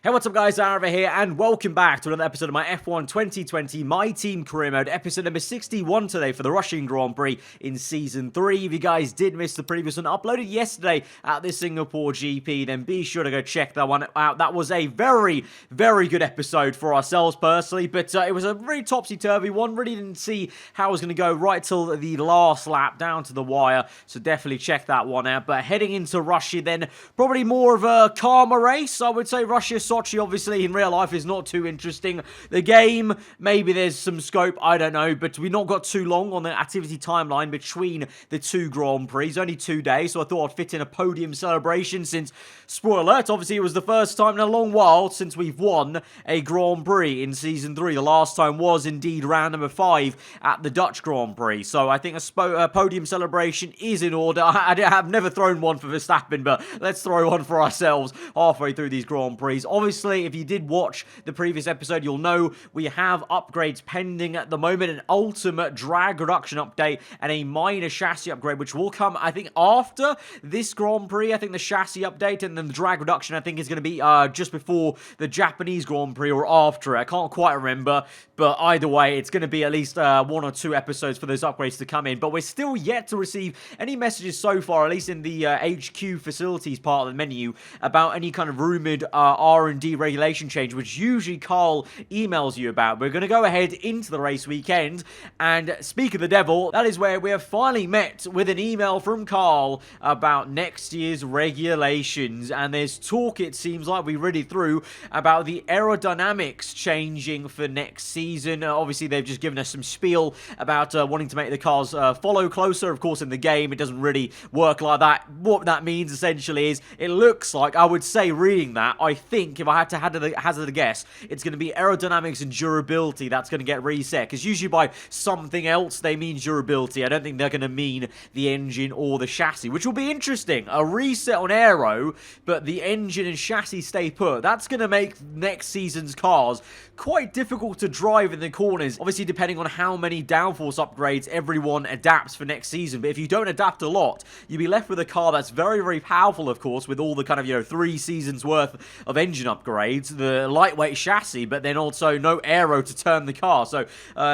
Hey, what's up guys, aarava here, and welcome back to another episode of my F1 2020 My Team Career Mode, episode number 61 today for the Russian Grand Prix in Season 3. If you guys did miss the previous one, uploaded yesterday at the Singapore GP, then be sure to go check that one out. That was a very, very good episode for ourselves personally, but it was a very topsy-turvy one. Really didn't see how it was going to go right till the last lap, down to the wire, so definitely check that one out. But heading into Russia then, probably more of a calmer race, I would say. Russia Sochi, obviously, in real life is not too interesting. The game, maybe there's some scope, I don't know, but we've not got too long on the activity timeline between the two Grand Prix. Only 2 days, so I thought I'd fit in a podium celebration since, spoiler alert, obviously it was the first time in a long while since we've won a Grand Prix in Season 3. The last time was indeed round number 5 at the Dutch Grand Prix, so I think a podium celebration is in order. I have never thrown one for Verstappen, but let's throw one for ourselves halfway through these Grand Prix. Obviously, if you did watch the previous episode, you'll know we have upgrades pending at the moment. An ultimate drag reduction update and a minor chassis upgrade, which will come, I think, after this Grand Prix. I think the chassis update and then the drag reduction, I think, is going to be just before the Japanese Grand Prix or after it. I can't quite remember, but either way, it's going to be at least 1 or 2 episodes for those upgrades to come in. But we're still yet to receive any messages so far, at least in the HQ facilities part of the menu, about any kind of rumored R&D regulation change, which usually Carl emails you about. We're going to go ahead into the race weekend, and speak of the devil, that is where we have finally met with an email from Carl about next year's regulations, and there's talk, it seems like we read it through, about the aerodynamics changing for next season. Obviously, they've just given us some spiel about wanting to make the cars follow closer. Of course, in the game, it doesn't really work like that. What that means, essentially, is it looks like, I would say, reading that, I think, if I had to hazard a guess, it's going to be aerodynamics and durability that's going to get reset, because usually by something else, they mean durability. I don't think they're going to mean the engine or the chassis, which will be interesting. A reset on aero, but the engine and chassis stay put. That's going to make next season's cars quite difficult to drive in the corners, obviously depending on how many downforce upgrades everyone adapts for next season. But if you don't adapt a lot, you'll be left with a car that's very, very powerful, of course, with all the kind of, 3 seasons worth of engine upgrades, the lightweight chassis, but then also no aero to turn the car. So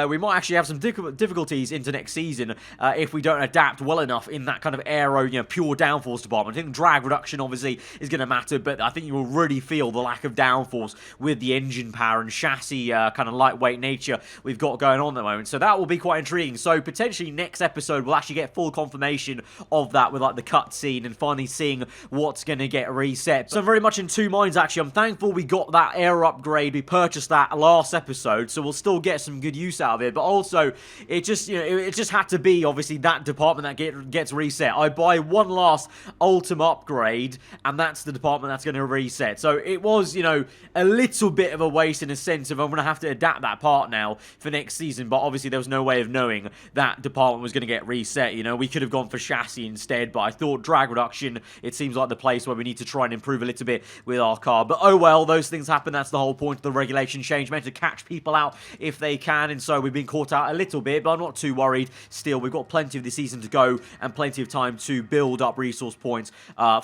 we might actually have some difficulties into next season if we don't adapt well enough in that kind of aero, pure downforce department. I think drag reduction obviously is going to matter, but I think you will really feel the lack of downforce with the engine power and chassis kind of lightweight nature we've got going on at the moment. So that will be quite intriguing. So potentially next episode we'll actually get full confirmation of that with like the cutscene and finally seeing what's going to get reset. So I'm very much in two minds actually. I'm thankful we got that aero upgrade. We purchased that last episode, so we'll still get some good use out of it. But also, it just it just had to be obviously that department that gets reset. I buy one last ultimate upgrade, and that's the department that's going to reset. So it was a little bit of a waste in a sense of I'm going to have to adapt that part now for next season. But obviously there was no way of knowing that department was going to get reset. We could have gone for chassis instead, but I thought drag reduction, it seems like the place where we need to try and improve a little bit with our car. But oh well, those things happen. That's the whole point of the regulation change, meant to catch people out if they can, and so we've been caught out a little bit, but I'm not too worried. Still, we've got plenty of the season to go and plenty of time to build up resource points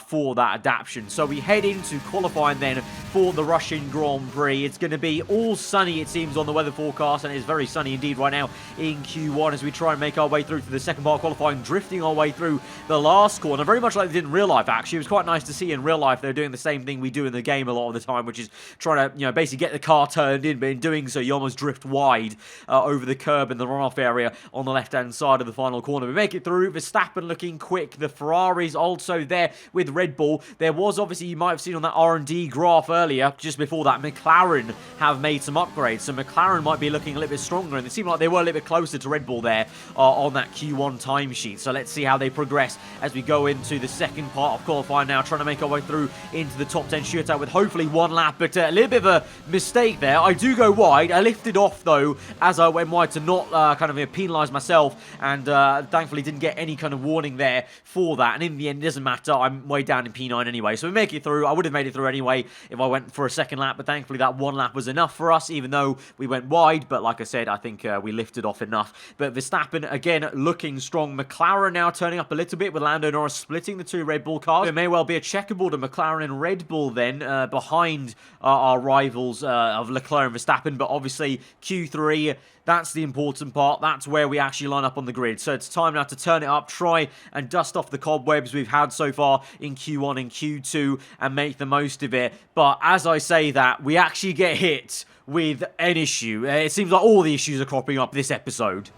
for that adaptation. So we head into qualifying then for the Russian Grand Prix. It's going to be all sunny, it seems, on the weather forecast, and it's very sunny indeed right now in Q1 as we try and make our way through to the second part of qualifying, drifting our way through the last corner, very much like they did in real life. Actually, it was quite nice to see in real life they're doing the same thing we do in the game a lot of the time, which is trying to basically get the car turned in, but in doing so you almost drift wide over the curb in the runoff area on the left hand side of the final corner. We make it through. Verstappen looking quick. The Ferraris also there with Red Bull. There was obviously, you might have seen on that R&D graph earlier, just before that, McLaren have made some upgrades, so McLaren might be looking a little bit stronger, and it seemed like they were a little bit closer to Red Bull there on that Q1 timesheet. So let's see how they progress as we go into the second part of qualifying now, trying to make our way through into the top 10 shootout with hopefully one lap, but a little bit of a mistake there. I do go wide. I lifted off though as I went wide to not kind of penalise myself, and thankfully didn't get any kind of warning there for that, and in the end it doesn't matter. I'm way down in P9 anyway, so we make it through. I would have made it through anyway if I went for a second lap, but thankfully that one lap was enough for us, even though we went wide. But like I said, I think we lifted off enough. But Verstappen again looking strong. McLaren now turning up a little bit with Lando Norris splitting the two Red Bull cars. There may well be a checkerboard of McLaren and Red Bull then behind behind our rivals of Leclerc and Verstappen, but obviously Q3, that's the important part. That's where we actually line up on the grid. So it's time now to turn it up, try and dust off the cobwebs we've had so far in Q1 and Q2 and make the most of it. But as I say that, we actually get hit with an issue. It seems like all the issues are cropping up this episode.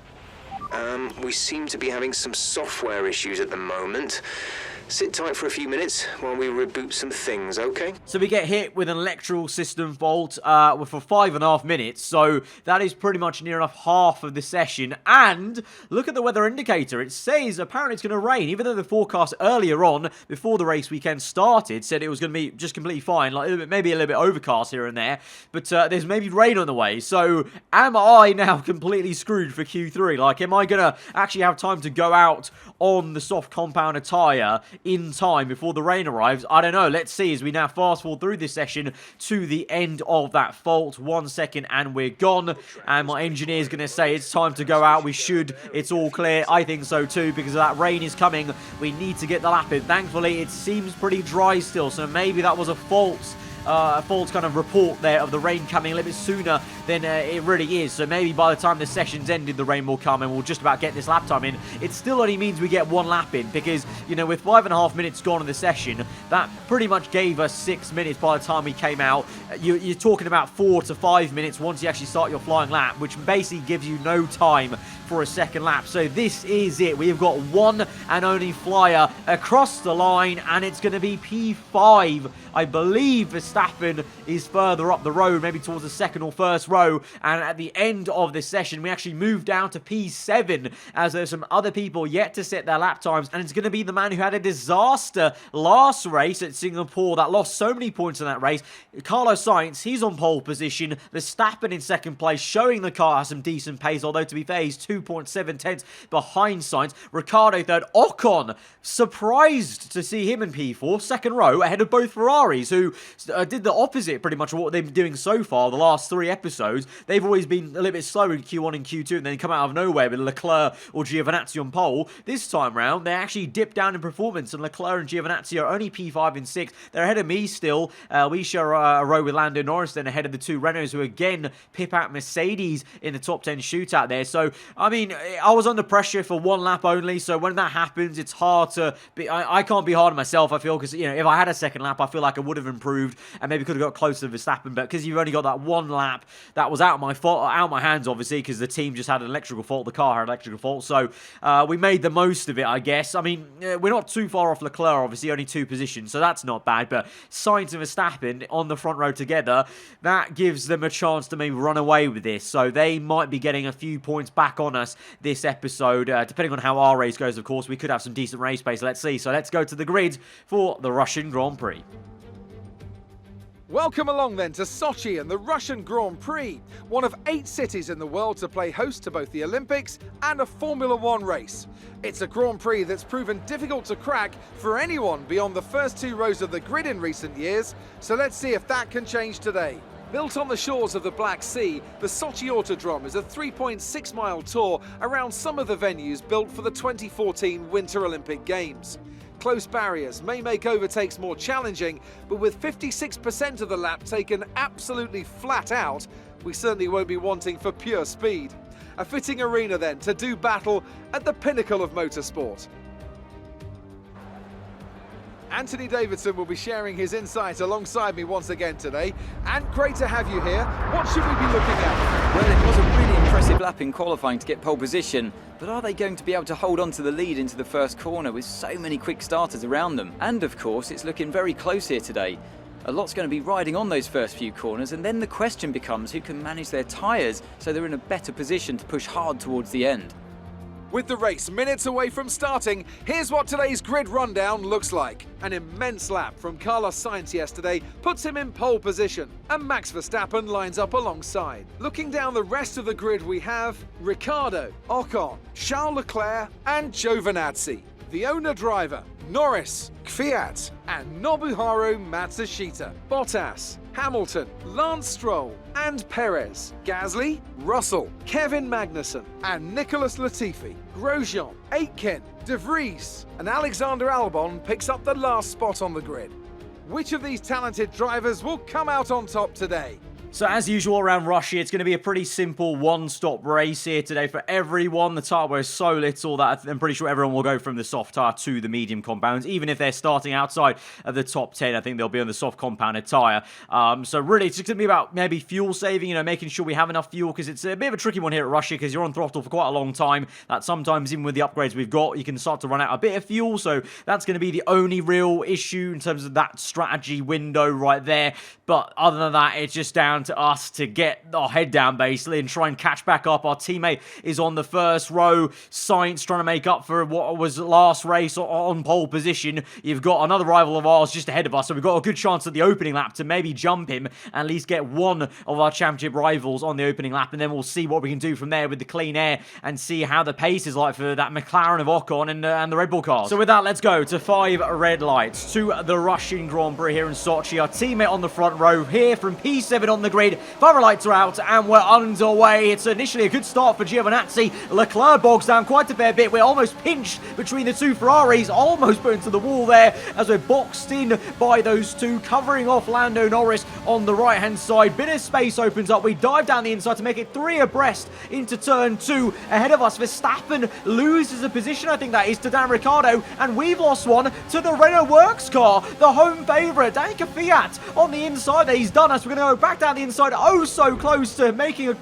We seem to be having some software issues at the moment. Sit tight for a few minutes while we reboot some things, okay? So we get hit with an electrical system fault for 5.5 minutes, so that is pretty much near enough half of the session. And look at the weather indicator. It says apparently it's going to rain, even though the forecast earlier on, before the race weekend started, said it was going to be just completely fine, like maybe a little bit overcast here and there, but there's maybe rain on the way. So am I now completely screwed for Q3? Like, am I going to actually have time to go out on the soft compound attire in time before the rain arrives? I don't know. Let's see as we now fast forward through this session to the end of that fault. 1 second and we're gone. And my engineer is going to say it's time to go out. We should. It's all clear. I think so too, because that rain is coming. We need to get the lap in. Thankfully, it seems pretty dry still, so maybe that was a false kind of report there of the rain coming a little bit sooner than it really is. So maybe by the time the session's ended, the rain will come and we'll just about get this lap time in. It still only means we get 1 lap in because, you know, with 5.5 minutes gone in the session, that pretty much gave us 6 minutes by the time we came out. You're talking about 4 to 5 minutes once you actually start your flying lap, which basically gives you no time for a second lap. So this is it. We have got one and only flyer across the line, and it's going to be P5. I believe Verstappen is further up the road, maybe towards the second or first row. And at the end of this session, we actually move down to P7 as there's some other people yet to set their lap times. And it's going to be the man who had a disaster last race at Singapore that lost so many points in that race. Carlos Sainz, he's on pole position. Verstappen in second place, showing the car has some decent pace, although to be fair, he's 2.7 tenths behind Sainz. Ricciardo third. Ocon, surprised to see him in P4, second row, ahead of both Ferraris, who did the opposite pretty much of what they've been doing so far the last 3 episodes. They've always been a little bit slow in Q1 and Q2 and then come out of nowhere with Leclerc or Giovinazzi on pole. This time round, they actually dipped down in performance, and Leclerc and Giovinazzi are only P5 and 6. They're ahead of me still. We share a row with Lando Norris, then ahead of the 2 Renaults, who again pip out Mercedes in the top 10 shootout there. So, I mean, I was under pressure for 1 lap only, so when that happens, it's hard to be... I can't be hard on myself, I feel, because, you know, if I had a second lap, I feel like I would have improved and maybe could have got closer to Verstappen, but because you've only got that 1 lap, that was out of my fault, out of my hands, obviously, because the team just had an electrical fault, the car had an electrical fault, so we made the most of it, I guess. I mean, we're not too far off Leclerc, obviously, only 2 positions, so that's not bad, but Sainz and Verstappen on the front row together, that gives them a chance to maybe run away with this, so they might be getting a few points back on us this episode, depending on how our race goes, of course. We could have some decent race pace, let's see. So let's go to the grid for the Russian Grand Prix. Welcome along then to Sochi and the Russian Grand Prix, one of 8 cities in the world to play host to both the Olympics and a Formula 1 race. It's a Grand Prix that's proven difficult to crack for anyone beyond the first 2 rows of the grid in recent years, so let's see if that can change today. Built on the shores of the Black Sea, the Sochi Autodrome is a 3.6-mile tour around some of the venues built for the 2014 Winter Olympic Games. Close barriers may make overtakes more challenging, but with 56% of the lap taken absolutely flat out, we certainly won't be wanting for pure speed. A fitting arena then to do battle at the pinnacle of motorsport. Anthony Davidson will be sharing his insight alongside me once again today. And great to have you here. What should we be looking at? Well, it was a really impressive lap in qualifying to get pole position, but are they going to be able to hold on to the lead into the first corner with so many quick starters around them? And of course, it's looking very close here today. A lot's going to be riding on those first few corners, and then the question becomes who can manage their tyres so they're in a better position to push hard towards the end. With the race minutes away from starting, here's what today's grid rundown looks like. An immense lap from Carlos Sainz yesterday puts him in pole position, and Max Verstappen lines up alongside. Looking down the rest of the grid, we have Ricciardo, Ocon, Charles Leclerc and Giovinazzi. The owner-driver, Norris, Kvyat and Nobuharu Matsushita. Bottas, Hamilton, Lance Stroll and Perez. Gasly, Russell, Kevin Magnussen and Nicholas Latifi. Grosjean, Aitken, De Vries and Alexander Albon picks up the last spot on the grid. Which of these talented drivers will come out on top today? So as usual around Russia, it's going to be a pretty simple one-stop race here today for everyone. The tyre wear is so little that I'm pretty sure everyone will go from the soft tyre to the medium compounds. Even if they're starting outside of the top 10, I think they'll be on the soft compounded tyre. So really, it's just going to be about maybe fuel saving, making sure we have enough fuel, because it's a bit of a tricky one here at Russia because you're on throttle for quite a long time. That sometimes, even with the upgrades we've got, you can start to run out a bit of fuel. So that's going to be the only real issue in terms of that strategy window right there. But other than that, it's just down to us to get our head down basically and try and catch back up. Our teammate is on the first row. Sainz trying to make up for what was last race on pole position. You've got another rival of ours just ahead of us, so we've got a good chance at the opening lap to maybe jump him, at least get one of our championship rivals on the opening lap, and then we'll see what we can do from there with the clean air and see how the pace is like for that McLaren of Ocon and the Red Bull cars. So with that, let's go to 5 red lights to the Russian Grand Prix here in Sochi. Our teammate on the front row here from P7 on the grid. Fire lights are out and we're underway. It's initially a good start for Giovinazzi. Leclerc bogs down quite a fair bit. We're almost pinched between the two Ferraris, almost put into the wall there as we're boxed in by those two, covering off Lando Norris on the right hand side. Bit of space opens up. We dive down the inside to make it 3 abreast into turn 2. Ahead of us, Verstappen loses a position, I think that is, to Dan Ricciardo, and we've lost one to the Renault Works car, the home favourite, Danica Fiat on the inside there. He's done us. We're going to go back down the inside. Oh, so close to making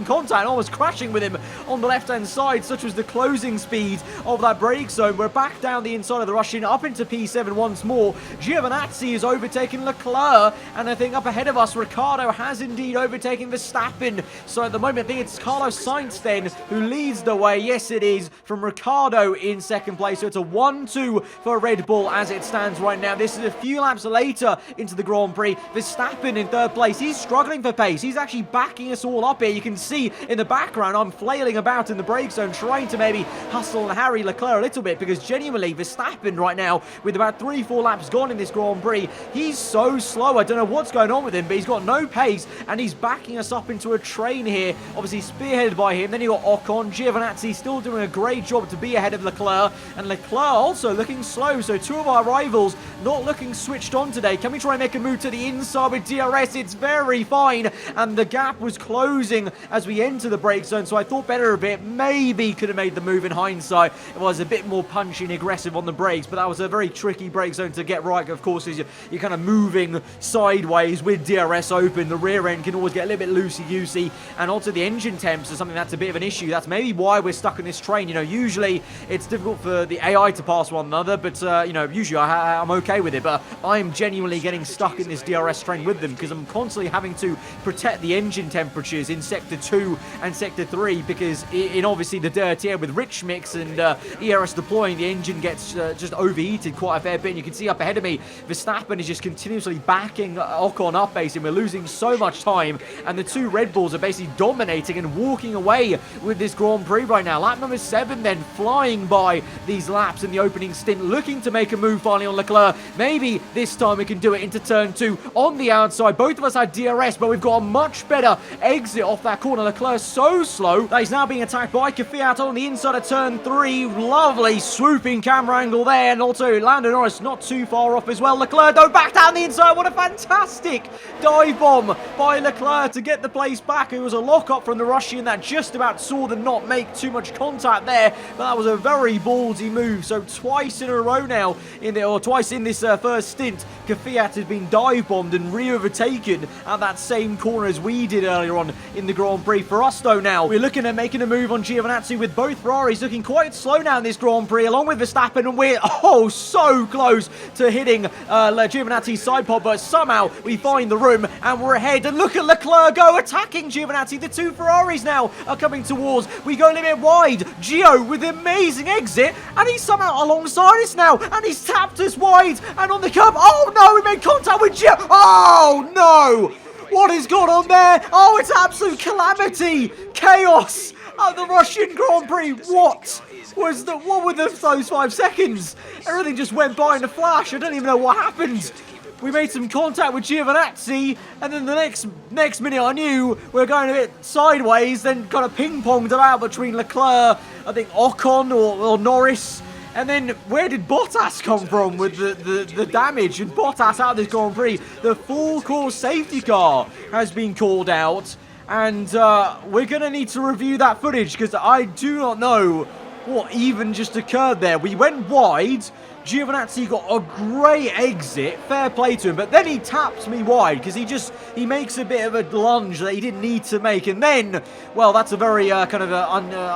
contact, almost crashing with him on the left-hand side. Such was the closing speed of that brake zone. We're back down the inside of the Russian, up into P7 once more. Giovinazzi is overtaking Leclerc, and I think up ahead of us, Ricciardo has indeed overtaken Verstappen. So at the moment, I think it's Carlos Sainz then who leads the way. Yes, it is, from Ricciardo in second place. So it's a 1-2 for Red Bull as it stands right now. This is a few laps later into the Grand Prix. Verstappen in third place. He's struggling for pace. He's actually backing us all up here. You can see in the background, I'm flailing about in the brake zone, trying to maybe hustle and harry Leclerc a little bit, because genuinely, Verstappen right now, with about 3-4 laps gone in this Grand Prix, he's so slow. I don't know what's going on with him, but he's got no pace, and he's backing us up into a train here. Obviously spearheaded by him. Then you got Ocon. Giovinazzi still doing a great job to be ahead of Leclerc, and Leclerc also looking slow. So two of our rivals not looking switched on today. Can we try and make a move to the inside with DRS? It's very fine, and the gap was closing as we enter the brake zone, so I thought better of it. Maybe could have made the move in hindsight. It was a bit more punchy and aggressive on the brakes, but that was a very tricky brake zone to get right. Of course, as you're kind of moving sideways with DRS open, the rear end can always get a little bit loosey-goosey, and also the engine temps are something that's a bit of an issue. That's maybe why we're stuck in this train. Usually it's difficult for the AI to pass one another, but usually I'm okay with it, but I'm genuinely getting stuck in this DRS train with them because I'm constantly having to protect the engine temperatures in Sector 2 and Sector 3, because in obviously the dirty air with rich mix and ERS deploying, the engine gets just overheated quite a fair bit. And you can see up ahead of me, Verstappen is just continuously backing Ocon up basically. We're losing so much time, and the two Red Bulls are basically dominating and walking away with this Grand Prix right now. Lap number 7 then, flying by these laps in the opening stint, looking to make a move finally on Leclerc. Maybe this time we can do it into turn 2 on the outside. Both of us had DRS, but we've got a much better exit off that corner. Leclerc so slow that he's now being attacked by Fiat on the inside of turn 3. Lovely swooping camera angle there, and also Lando Norris not too far off as well. Leclerc though back down the inside. What a fantastic dive bomb by Leclerc to get the place back. It was a lock-up from the Russian that just about saw them not make too much contact there, but that was a very ballsy move. So twice in a row now, twice in this first stint, Fiat has been dive bombed and re-overtaken at that same corner as we did earlier on in the Grand Prix. For us though now, we're looking at making a move on Giovinazzi, with both Ferraris looking quite slow now in this Grand Prix, along with Verstappen, and we're so close to hitting Giovinazzi's side pod, but somehow we find the room and we're ahead. And look at Leclerc go attacking Giovinazzi. The two Ferraris now are coming towards. We go a little bit wide. Gio with an amazing exit, and he's somehow alongside us now, and he's tapped us wide and on the curb. Oh no, we made contact with Gio. Oh no! What has gone on there? Oh, it's absolute calamity! Chaos at the Russian Grand Prix. What were those 5 seconds? Everything just went by in a flash. I don't even know what happened. We made some contact with Giovinazzi, and then the next minute I knew we were going a bit sideways, then kind of ping-ponged about between Leclerc, I think Ocon or Norris, And then where did Bottas come from with the damage? And Bottas out of this Grand Prix. The full course safety car has been called out. And we're going to need to review that footage because I do not know what even just occurred there. We went wide. Giovinazzi got a great exit, fair play to him, but then he taps me wide because he makes a bit of a lunge that he didn't need to make, and then, well, that's a very kind of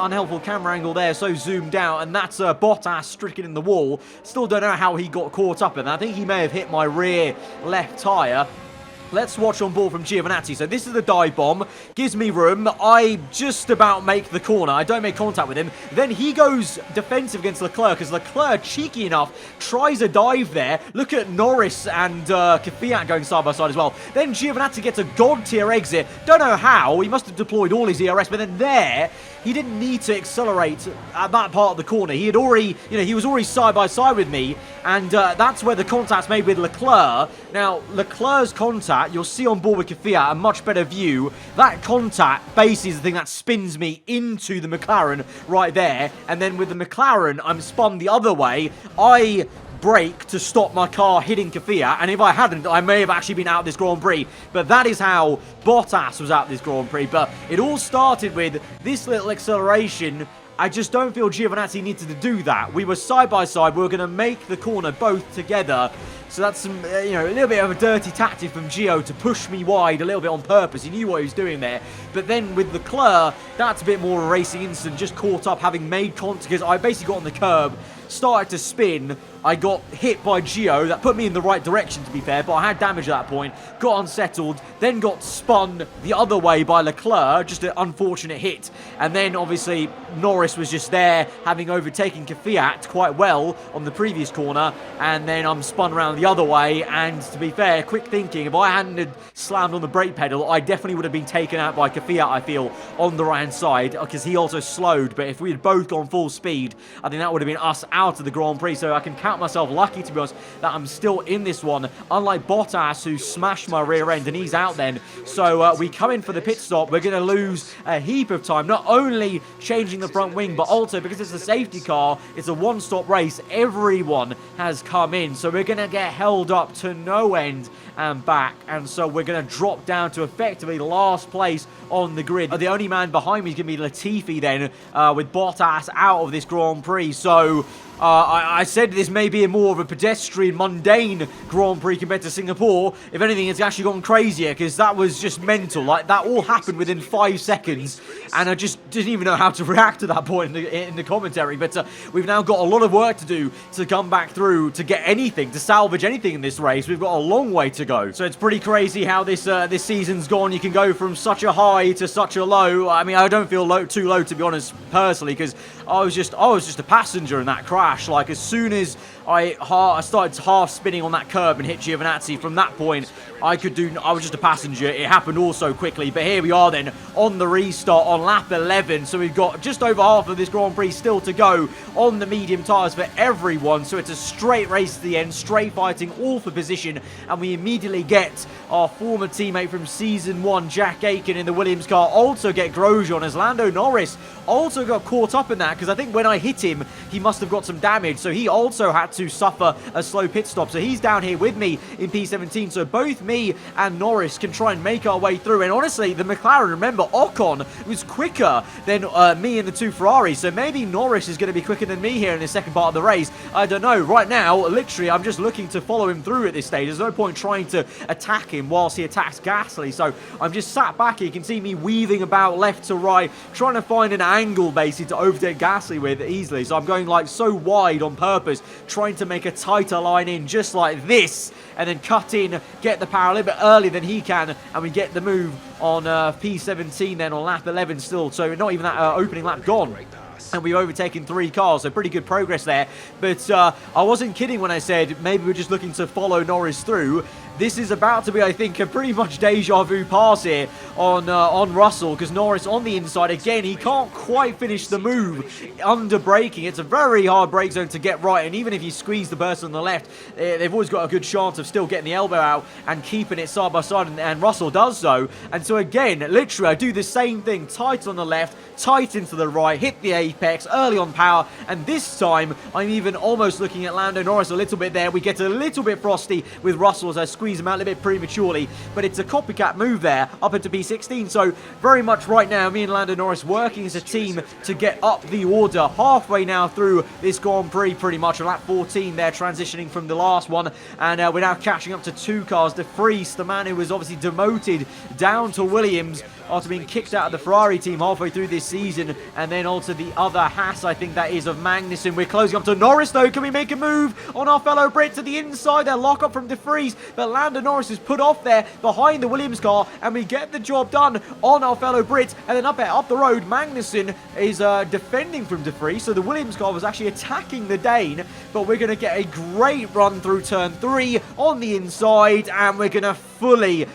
unhelpful camera angle there, so zoomed out, and that's Bottas stricken in the wall. Still don't know how he got caught up in that. I think he may have hit my rear left tyre. Let's watch on board from Giovinazzi. So this is the dive bomb. Gives me room. I just about make the corner. I don't make contact with him. Then he goes defensive against Leclerc because Leclerc, cheeky enough, tries a dive there. Look at Norris and Kvyat going side by side as well. Then Giovinazzi gets a god tier exit. Don't know how. He must have deployed all his ERS. But then there, he didn't need to accelerate at that part of the corner. He had already, he was already side by side with me. And that's where the contact's made with Leclerc. Now, Leclerc's contact, you'll see on board with Kvyat a much better view. That contact basically is the thing that spins me into the McLaren right there. And then with the McLaren, I'm spun the other way. I brake to stop my car hitting Kvyat, and if I hadn't, I may have actually been out of this Grand Prix. But that is how Bottas was out of this Grand Prix. But it all started with this little acceleration. I just don't feel Giovinazzi needed to do that. We were side by side. We were going to make the corner both together. So that's some, a little bit of a dirty tactic from Gio to push me wide a little bit on purpose. He knew what he was doing there. But then with Leclerc, that's a bit more a racing incident. Just caught up, having made contact, because I basically got on the curb, started to spin. I got hit by Gio. That put me in the right direction, to be fair, but I had damage at that point. Got unsettled, then got spun the other way by Leclerc. Just an unfortunate hit. And then, obviously, Norris was just there, having overtaken Kvyat quite well on the previous corner. And then I'm spun around the other way. And to be fair, quick thinking, if I hadn't had slammed on the brake pedal, I definitely would have been taken out by Kvyat, I feel, on the right-hand side, because he also slowed. But if we had both gone full speed, I think that would have been us out of the Grand Prix. So I can count myself lucky, to be honest, that I'm still in this one, unlike Bottas, who smashed my rear end, and he's out then. So we come in for the pit stop. We're going to lose a heap of time, not only changing the front wing, but also because it's a safety car, it's a one-stop race. Everyone has come in, so we're going to get held up to no end and back, and so we're going to drop down to effectively last place on the grid. The only man behind me is going to be Latifi then, with Bottas out of this Grand Prix. So I said this may be more of a pedestrian, mundane Grand Prix compared to Singapore. If anything, it's actually gone crazier, because that was just mental. Like, that all happened within 5 seconds, and I just didn't even know how to react to that point in the commentary. But we've now got a lot of work to do to come back through, to get anything, to salvage anything in this race. We've got a long way to go. So it's pretty crazy how this season's gone. You can go from such a high to such a low. I mean, I don't feel too low, to be honest, personally, because I was just a passenger in that crash. Like, as soon as I started half spinning on that curb and hit Giovinazzi, from that point I was just a passenger. It happened all so quickly. But here we are then on the restart on lap 11. So we've got just over half of this Grand Prix still to go on the medium tyres for everyone. So it's a straight race to the end, straight fighting, all for position. And we immediately get our former teammate from Season 1, Jack Aitken, in the Williams car. Also get Grosjean, as Lando Norris also got caught up in that, because I think when I hit him, he must have got some damage. So he also had to suffer a slow pit stop. So he's down here with me in P17. So both me and Norris can try and make our way through. And honestly, the McLaren, remember, Ocon was quicker than me and the two Ferraris. So maybe Norris is going to be quicker than me here in the second part of the race. I don't know. Right now, literally, I'm just looking to follow him through at this stage. There's no point trying to attack him whilst he attacks Gasly. So I'm just sat back here. You can see me weaving about left to right, trying to find an angle basically to overtake Gasly with easily. So I'm going like so wide on purpose, trying to make a tighter line in just like this, and then cut in, get the power a little bit earlier than he can, and we get the move on P17 then on lap 11 still. So not even that opening lap gone, and we've overtaken 3 cars, so pretty good progress there. But I wasn't kidding when I said maybe we're just looking to follow Norris through, this is about to be, I think, a pretty much deja vu pass here on Russell, because Norris on the inside again. He can't quite finish the move under braking. It's a very hard brake zone to get right, and even if you squeeze the person on the left, they've always got a good chance of still getting the elbow out and keeping it side by side, and Russell does so. And so again, literally, I do the same thing, tight on the left, tight into the right, hit the apex, early on power, and this time, I'm even almost looking at Lando Norris a little bit there. We get a little bit frosty with Russell as I squeeze him out a little bit prematurely, but it's a copycat move there, up into P16, so very much right now, me and Lando Norris working as a team to get up the order, halfway now through this Grand Prix, pretty much, on lap 14 there, transitioning from the last one, and we're now catching up to 2 cars. De Vries, the man who was obviously demoted down to Williams after being kicked out of the Ferrari team halfway through this season, and then onto the other Haas, I think that is, of Magnussen. We're closing up to Norris though. Can we make a move on our fellow Brit to the inside? Their lock up from De Vries, but Lando Norris is put off there behind the Williams car, and we get the job done on our fellow Brit. And then up the road, Magnussen is defending from De Vries, so the Williams car was actually attacking the Dane, but we're going to get a great run through turn 3 on the inside, and we're going to fully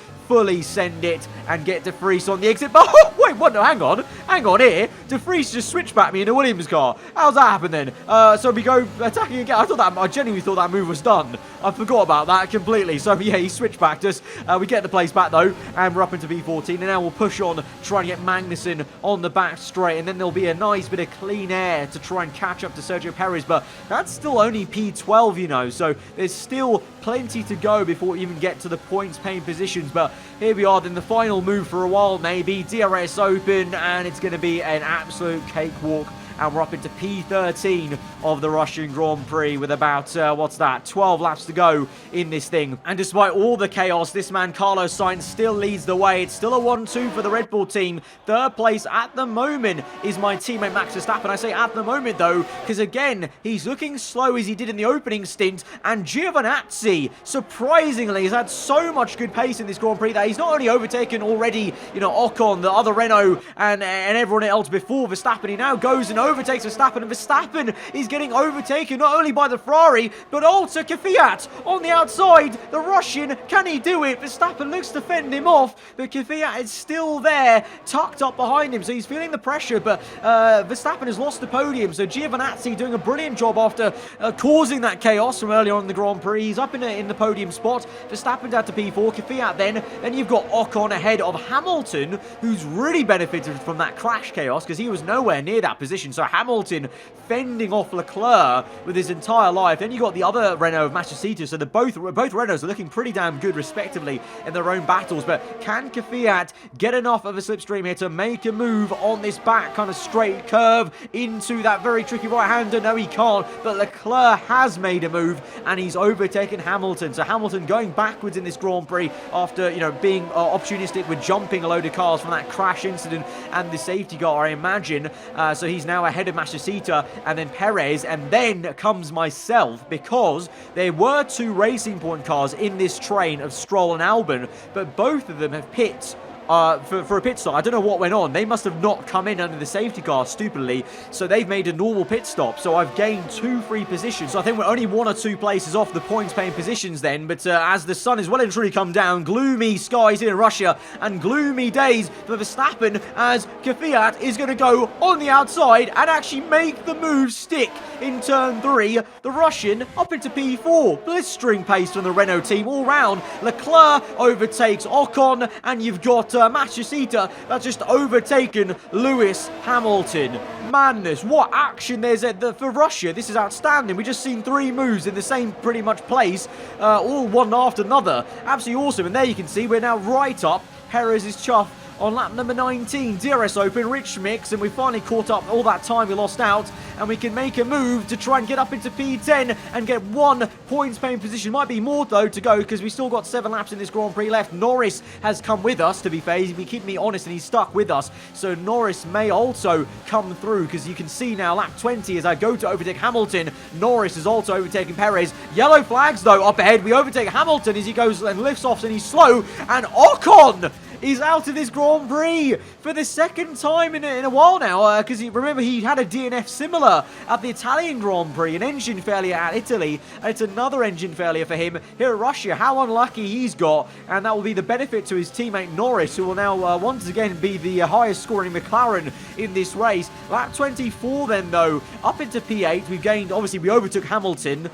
send it and get De Vries on the exit. But oh, wait, what? No, hang on here. De Vries just switched back me in a Williams car. How's that happen then? So we go attacking again. I genuinely thought that move was done. I forgot about that completely. So yeah, he switched back us. We get the place back though, and we're up into P14, and now we'll push on, try and get Magnussen on the back straight, and then there'll be a nice bit of clean air to try and catch up to Sergio Perez, but that's still only P12, you know, so there's still plenty to go before we even get to the points paying positions. But here we are, then the final move for a while maybe, DRS open, and it's going to be an absolute cakewalk. And we're up into P13 of the Russian Grand Prix with about, 12 laps to go in this thing. And despite all the chaos, this man, Carlos Sainz, still leads the way. It's still a 1-2 for the Red Bull team. Third place at the moment is my teammate Max Verstappen. I say at the moment, though, because again, he's looking slow as he did in the opening stint. And Giovinazzi, surprisingly, has had so much good pace in this Grand Prix that he's not only overtaken already, you know, Ocon, the other Renault, and everyone else before Verstappen. He now goes and overtakes Verstappen, and Verstappen is getting overtaken not only by the Ferrari, but also Kvyat on the outside. The Russian, can he do it? Verstappen looks to fend him off, but Kvyat is still there, tucked up behind him, so he's feeling the pressure, but Verstappen has lost the podium, so Giovinazzi doing a brilliant job after causing that chaos from earlier on in the Grand Prix. He's up in the podium spot. Verstappen down to P4, Kvyat then you've got Ocon ahead of Hamilton, who's really benefited from that crash chaos, because he was nowhere near that position. So Hamilton fending off Leclerc with his entire life. Then you got the other Renault of Matsushita. So both Renaults are looking pretty damn good respectively in their own battles. But can Kvyat get enough of a slipstream here to make a move on this back kind of straight curve into that very tricky right-hander? No, he can't. But Leclerc has made a move, and he's overtaken Hamilton. So Hamilton going backwards in this Grand Prix after, you know, being opportunistic with jumping a load of cars from that crash incident and the safety car, I imagine. So he's now ahead of Matsushita and then Perez, and then comes myself, because there were 2 Racing Point cars in this train of Stroll and Albon, but both of them have pit for a pit stop. I don't know what went on. They must have not come in under the safety car stupidly, so they've made a normal pit stop. So I've gained 2 free positions. So I think we're only 1 or 2 places off the points paying positions then, but as the sun is well and truly come down, gloomy skies here in Russia and gloomy days for Verstappen, as Kvyat is going to go on the outside and actually make the move stick in turn 3. The Russian up into P4, blistering pace from the Renault team all round. Leclerc overtakes Ocon, and you've got Matsushita that's just overtaken Lewis Hamilton. Madness, what action there's for Russia. This is outstanding. We just seen 3 moves in the same pretty much place, all one after another. Absolutely awesome. And there you can see we're now right up Perez's chuff on lap number 19. DRS open, rich mix, and we finally caught up all that time we lost out, and we can make a move to try and get up into P10 and get 1 points paying position. Might be more though to go, because we still got 7 laps in this Grand Prix left. Norris has come with us, to be fair. He's been keeping me honest, and he's stuck with us, so Norris may also come through, because you can see now lap 20 as I go to overtake Hamilton. Norris is also overtaking Perez. Yellow flags though up ahead. We overtake Hamilton as he goes and lifts off, and he's slow, and Ocon is out of this Grand Prix for the second time in a while now, because remember he had a DNF similar Leclerc at the Italian Grand Prix, an engine failure at Italy, and it's another engine failure for him here at Russia. How unlucky he's got, and that will be the benefit to his teammate Norris, who will now once again be the highest scoring McLaren in this race. Lap 24 then, though, up into P8. We've gained, obviously, we overtook Hamilton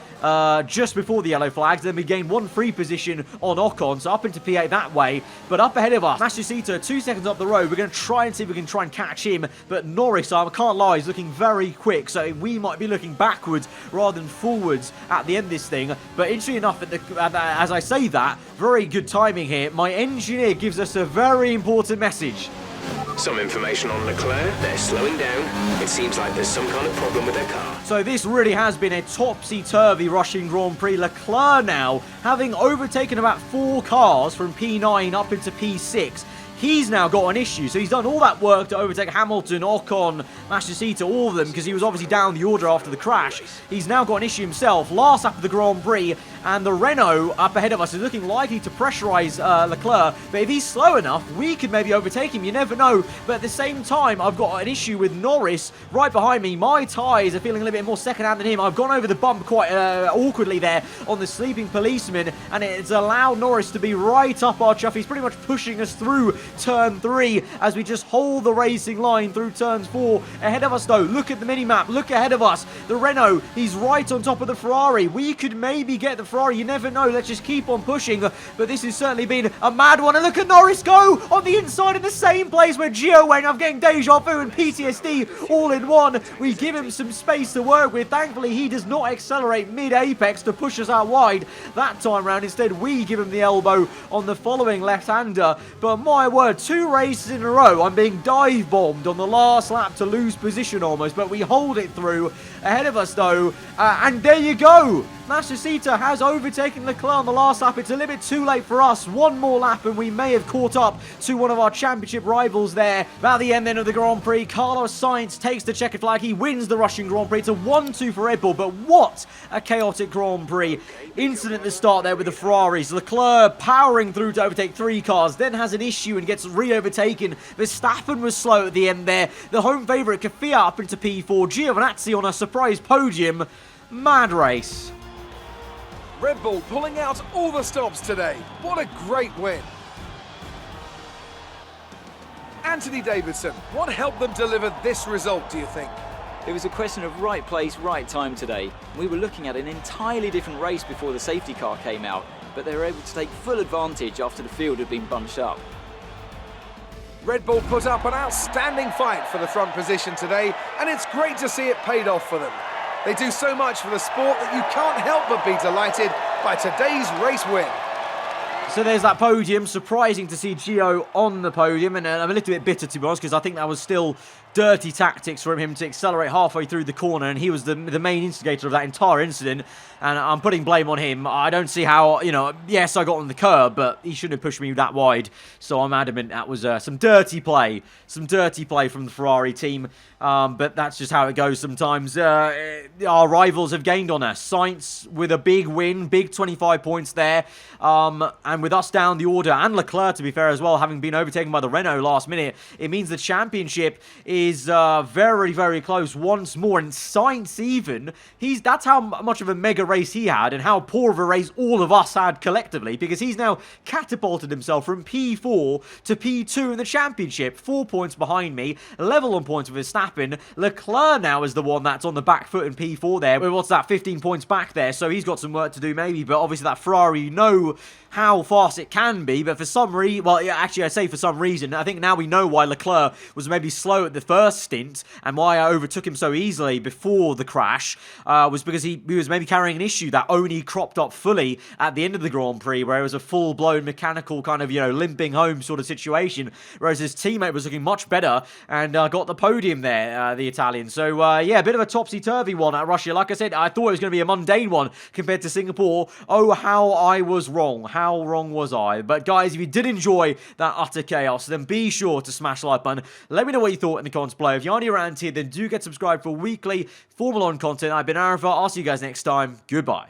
just before the yellow flags, then we gained one free position on Ocon, so up into P8 that way. But up ahead of us, Matsushita, 2 seconds up the road. We're going to try and see if we can try and catch him, but Norris, I can't lie, is looking very quick, so we might be looking backwards rather than forwards at the end of this thing. But interestingly enough, as I say that, very good timing here. My engineer gives us a very important message. Some information on Leclerc. They're slowing down. It seems like there's some kind of problem with their car. So this really has been a topsy-turvy Russian Grand Prix. Leclerc now, having overtaken about 4 cars from P9 up into P6, he's now got an issue. So he's done all that work to overtake Hamilton, Ocon, Matsushita, all of them, because he was obviously down the order after the crash. He's now got an issue himself. Last lap of the Grand Prix, and the Renault up ahead of us is looking likely to pressurize Leclerc. But if he's slow enough, we could maybe overtake him. You never know. But at the same time, I've got an issue with Norris right behind me. My tyres are feeling a little bit more second-hand than him. I've gone over the bump quite awkwardly there on the sleeping policeman, and it's allowed Norris to be right up our chuff. He's pretty much pushing us through turn 3 as we just hold the racing line through turns 4. Ahead of us, though, look at the mini-map. Look ahead of us. The Renault, he's right on top of the Ferrari. We could maybe get the Ferrari. You never know. Let's just keep on pushing. But this has certainly been a mad one. And look at Norris go on the inside in the same place where Gio went. I'm getting deja vu and PTSD all in one. We give him some space to work with. Thankfully, he does not accelerate mid-apex to push us out wide that time round. Instead, we give him the elbow on the following left-hander. But my word, 2 races in a row, I'm being dive-bombed on the last lap to lose position almost. But we hold it through. Ahead of us, though. And there you go. Matsushita has overtaken Leclerc on the last lap. It's a little bit too late for us. One more lap and we may have caught up to one of our championship rivals there. About the end then of the Grand Prix, Carlos Sainz takes the checkered flag. He wins the Russian Grand Prix. It's a 1-2 for Red Bull, but what a chaotic Grand Prix. Incident at the start there with the Ferraris. Leclerc powering through to overtake 3 cars, then has an issue and gets re-overtaken. Verstappen was slow at the end there. The home favourite, Kvyat, up into P4. Giovinazzi on a surprise podium. Mad race. Red Bull pulling out all the stops today. What a great win. Anthony Davidson, what helped them deliver this result, do you think? It was a question of right place, right time today. We were looking at an entirely different race before the safety car came out, but they were able to take full advantage after the field had been bunched up. Red Bull put up an outstanding fight for the front position today, and it's great to see it paid off for them. They do so much for the sport that you can't help but be delighted by today's race win. So there's that podium. Surprising to see Gio on the podium, and I'm a little bit bitter, to be honest, because I think that was still dirty tactics from him to accelerate halfway through the corner, and he was the main instigator of that entire incident, and I'm putting blame on him. I don't see how, yes, I got on the curb, but he shouldn't have pushed me that wide, so I'm adamant that was some dirty play from the Ferrari team, but that's just how it goes sometimes. Our rivals have gained on us. Sainz with a big win, big 25 points there, and with us down the order, and Leclerc, to be fair as well, having been overtaken by the Renault last minute, it means the championship is very, very close once more. And Sainz even, that's how much of a mega race he had and how poor of a race all of us had collectively, because he's now catapulted himself from P4 to P2 in the championship, 4 points behind me, level on points with Verstappen. Leclerc now is the one that's on the back foot in P4 there. What's that, 15 points back there, so he's got some work to do maybe, but obviously that Ferrari, you know how fast it can be, but for some reason, well, yeah, actually I say for some reason, I think now we know why Leclerc was maybe slow at the first stint, and why I overtook him so easily before the crash, was because he was maybe carrying an issue that only cropped up fully at the end of the Grand Prix, where it was a full-blown mechanical kind of, limping home sort of situation, whereas his teammate was looking much better, and got the podium there, the Italian. So, yeah, a bit of a topsy-turvy one at Russia. Like I said, I thought it was going to be a mundane one compared to Singapore. Oh, how I was wrong. How wrong was I? But guys, if you did enjoy that utter chaos, then be sure to smash the like button. Let me know what you thought in the comments below. If you aren't around here, then do get subscribed for weekly Formula 1 content. I've been aarava. I'll see you guys next time. Goodbye.